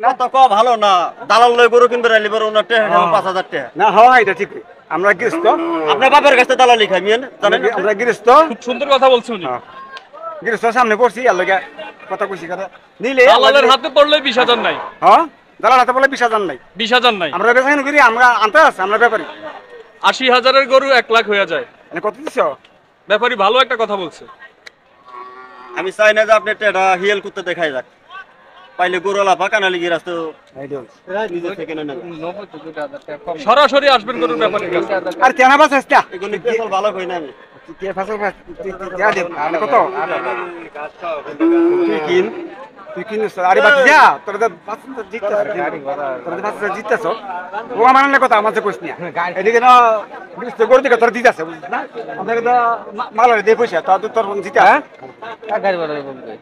না তো ভালো না, দালাল লই গরু কিনবে রাইলি বড় না 5000 টাকা না হয় এটা ঠিক। আমরা গৃহস্থ, আপনার বাপের কাছে দালালি খাইবেন জানেন না? আমরা গৃহস্থ, খুব সুন্দর কথা বলছেন উনি। গৃহস্থ সামনে পড়ছি আর লগে কথা কইছি কথা নিলে দালালের হাতে পড়লে 20,000 নাই, হ্যাঁ দালাল হাতে বলে 20,000 নাই, 20,000 নাই। আমরা বেচাকেনি করি, আমরা আনতে আছে, আমরা ব্যাপারী। 80,000-এর গরু 1 লাখ হয়ে যায়। মানে কত দিছো? ব্যাপারী ভালো একটা কথা বলছে। আমি চাই না যে আপনি এটা হিয়েল করতে দেখাই যাক, পাইলে গরুলা ফাঁকানা লিগি রাস্তা নিজে থেকে না সরাসরি আসবেন গরুর ব্যাপারীর কাছে। আর কেনা বাস আসতা এগুলো পেছল ভালো কই না আমি কে ফাসল দেয়া দে কত তুই কিন আরে বাদ যা তোর তো বাস জিততাছ, তোর তো বাস জিততাছ ও আমার না কথা আমাকে কইছ না এদিকে না বিস্তে করে দিকে তোর দিতাছে বুঝছ না, আমাকে তো মালারে দে পয়সা তো তোর জিতা। হ্যাঁ গাড়ি ভাড়া বলতে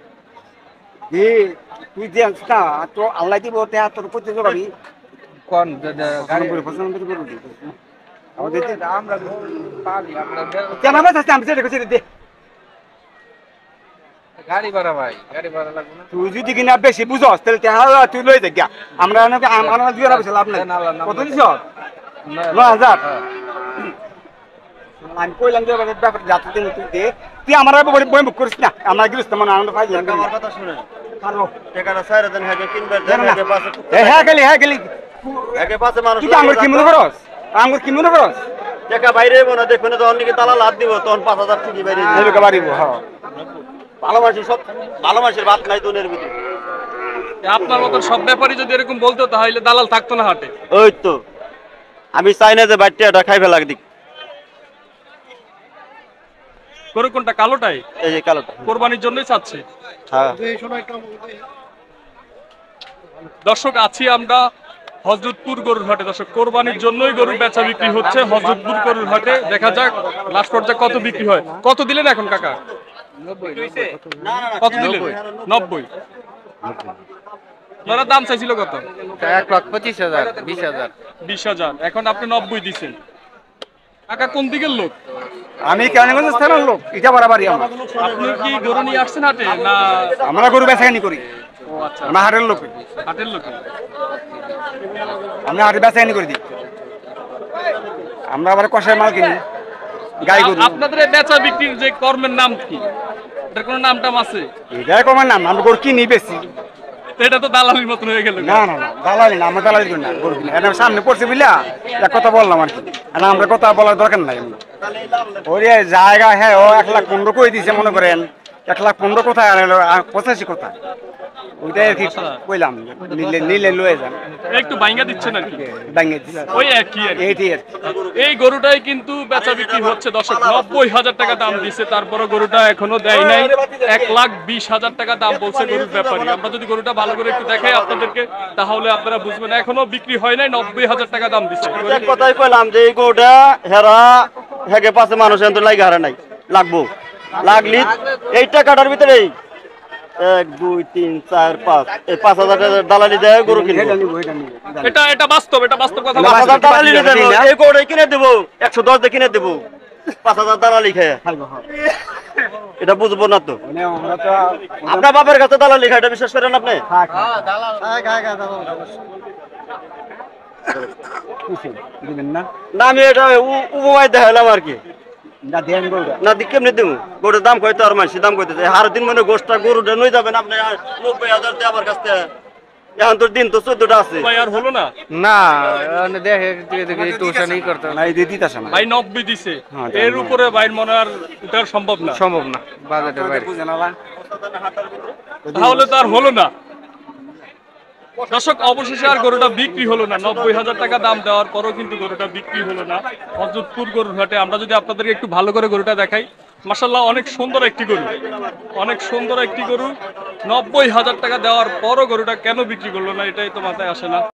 তুই যে না তো আল্লাহ দিব তোর করতে যাবি কোন গাড়ি করে পছন্দ করে করবি আমাদের আমরা পাবি আমরা কেন বাস আছে আমি সেটা কইছি দে গাড়ি ভাড়া ভাই, গাড়ি ভাড়া লাগবে না। তুই যদি কিনা বেশি বুঝস তাহলে তুই লই দে গিয়া, আমরা আমরা দুই হাজার লাভ নাই। কত দিছ? 9,000। আমি কইলাম যে ব্যাপার যাতে তুই দে, তুই আমার বই মুখ করিস না, আমরা গিয়েছি মানে আনন্দ পাই। আমার কথা শুনেন, টাকাটা 4,000 হাগে কিনবে হাগে পাশে হ্যাঁ গেলি হাগে পাশে মানুষ তুই আমার কি মনে করস? আমার কি মনে করস? টাকা বাইরে না দেখবেন যখন নাকি তালা লাভ দিব তখন 5,000 ঠিকই বাইরে এদিকে বাড়িব। হ্যাঁ ভালোবাসি, সব ভালোবাসির বাদ নাই দুনের ভিতরে। আপনার মতন সব ব্যাপারী যদি এরকম বলতো তাহলে দালাল থাকতো না হাটে। ওই তো আমি চাই না যে বাচ্চাটা খাই ফেলাক দিক। গরু কোনটা? কালোটাই? এই যে কালোটা কোরবানির জন্যই চাচ্ছে। হ্যাঁ দর্শক আছি আমরা হযরতপুর গরুর হাটে। দর্শক কোরবানির জন্যই গরু বেচা বিক্রি হচ্ছে হযরতপুর গরুর হাটে। দেখা যাক লাস্ট পর্যায়ে কত বিক্রি হয়। কত দিলেন এখন কাকা? কত দিলেন? 90। আপনারা দাম চাইছিল কত? 1,25,000 20,000। 20,000। এখন আপনি 90 দিছেন। কাকা কোন দিকের লোক? আমি কেরানীগঞ্জ স্থানের লোক, এটা বাড়াবাড়ি আমার। আপনি কি গরু নিয়ে আসছেন হাটে না? আমরা গরু বেচাকেনি করি। ও আচ্ছা, আমরা হাটের লোক, হাটের লোক। আমরা হাটে বেচাকেনি করে দিই। আমরা আবার কষায় মাল কিনি, গাই গরু। আপনাদের এই বেচা বিক্রির যে কর্মের নাম কি? এটার কোনো নাম টাম আছে? এটাই কমার নাম, আমরা গরু কিনি বেশি। তো এটা তো দালালির মতন হয়ে গেল। না দালালি না, আমরা দালালি করি না গরু কিনি। এটা সামনে পড়ছে বুঝলা, এক কথা বললাম আর কি, আমরা কথা বলার দরকার নাই। ওই জায়গা হ্যাঁ ও 1,15,000 কই দিছে মনে করেন, 1,15,000 কোথায় আর 85 কোথায়, ওইটাই আর কি কইলাম। নিলে লয়ে যান, একটু বাইঙ্গা দিচ্ছেন আর কি। ভাঙিয়ে দিছে ওই একই আর কি। এইটাই আর কি। এই গরুটাই কিন্তু বেচা বিক্রি হচ্ছে দর্শক। 90,000 টাকা দাম দিছে, তারপরে গরুটা এখনো দেয় নাই। 1,20,000 টাকা দাম বলছে গরুর ব্যাপারী। আমরা যদি গরুটা ভালো করে একটু দেখাই আপনাদেরকে তাহলে আপনারা বুঝবেন এখনো বিক্রি হয় নাই। 90,000 টাকা দাম দিছে। এক কথাই কইলাম যে এই গরুটা হেরা হেগে পাশে মানুষ এত লাগি হারে নাই, লাগবো লাগলি এই টাকাটার ভিতরে 1 2 3 4 5 এই 5,000 টাকা দালালি দেয় গরু কিনবো। এটা বাস্তব, এটা বাস্তব কথা। 5,000 দালালি দেবো, এই গরু কিনে দেবো 110 দিয়ে কিনে দেবো, 5,000 দালালি খায় এটা বুঝবো না তো। আপনার বাপের কাছে দালালি খায় এটা বিশ্বাস করেন আপনি? না আমি এটা উপমায় দেখালাম আর কি। না দি কেমনি দেবো গরুর দাম কইতে আর মানুষ দাম কইতেছে হার দিন মানে গোষ্ঠটা গরুটা নই যাবেন আপনি 90,000 দিয়ে আমার কাছে। এখন তোর দিন তো 14টা আছে ভাই আর হলো না। না দেখে টিউশনই করতে না, এই দিতাছে না ভাই 90 দিছে, এর উপরে ভাই মনে আর উঠার সম্ভব না। বাজেটের বাইরে বুঝেন না, তাহলে তো আর হলো না। দর্শক অবশেষে আর গরুটা বিক্রি হলো না। 90,000 টাকা দাম দেওয়ার পরও কিন্তু গরুটা বিক্রি হলো না হযরতপুর গরুর হাটে। আমরা যদি আপনাদেরকে একটু ভালো করে গরুটা দেখাই, মাশাআল্লাহ অনেক সুন্দর একটি গরু, অনেক সুন্দর একটি গরু। 90,000 টাকা দেওয়ার পরও গরুটা কেন বিক্রি করলো না এটাই তো মাথায় আসে না।